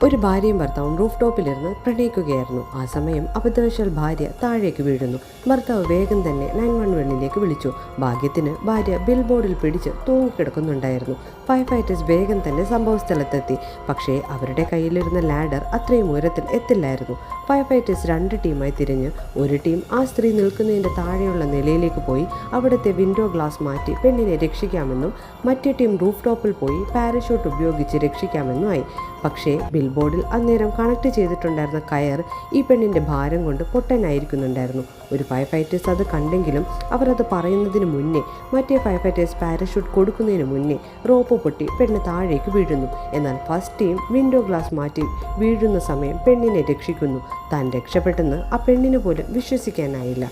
ഒരു ഭാര്യയും ഭർത്താവും റൂഫ് ടോപ്പിലിരുന്ന് പ്രണയിക്കുകയായിരുന്നു. ആ സമയം അബദ്ധവശാൽ ഭാര്യ താഴേക്ക് വീഴുന്നു. ഭർത്താവ് വേഗം തന്നെ 911 വിളിച്ചു. ഭാഗ്യത്തിന് ഭാര്യ ബിൽ ബോർഡിൽ പിടിച്ച് തൂങ്ങിക്കിടക്കുന്നുണ്ടായിരുന്നു. ഫയർ ഫൈറ്റേഴ്സ് വേഗം തന്നെ സംഭവസ്ഥലത്തെത്തി. പക്ഷേ അവരുടെ കയ്യിലിരുന്ന ലാഡർ അത്രയും ഉയരത്തിൽ എത്തില്ലായിരുന്നു. ഫയർ ഫൈറ്റേഴ്സ് 2 ടീമായി തിരിഞ്ഞ് ഒരു ടീം ആ സ്ത്രീ നിൽക്കുന്നതിൻ്റെ താഴെയുള്ള നിലയിലേക്ക് പോയി അവിടുത്തെ വിൻഡോ ഗ്ലാസ് മാറ്റി പെണ്ണിനെ രക്ഷിക്കാമെന്നും മറ്റേ ടീം റൂഫ് ടോപ്പിൽ പോയി പാരഷൂട്ട് ഉപയോഗിച്ച് രക്ഷിക്കാമെന്നുമായി. പക്ഷേ ബിൽ ബോർഡിൽ അന്നേരം കണക്ട് ചെയ്തിട്ടുണ്ടായിരുന്ന കയർ ഈ പെണ്ണിൻ്റെ ഭാരം കൊണ്ട് പൊട്ടനായിരിക്കുന്നുണ്ടായിരുന്നു. ഒരു ഫയർ ഫൈറ്റേഴ്സ് അത് കണ്ടെങ്കിലും അവർ അത് പറയുന്നതിന് മുന്നേ മറ്റേ ഫയർ ഫൈറ്റേഴ്സ് പാരഷൂട്ട് കൊടുക്കുന്നതിന് മുന്നേ റോപ്പ് പൊട്ടി പെണ്ണ് താഴേക്ക് വീഴുന്നു. എന്നാൽ ഫസ്റ്റ് ടീം വിൻഡോ ഗ്ലാസ് മാറ്റി വീഴുന്ന സമയം പെണ്ണിനെ രക്ഷിക്കുന്നു. താൻ രക്ഷപ്പെട്ടെന്ന് ആ പെണ്ണിന് പോലും വിശ്വസിക്കാനായില്ല.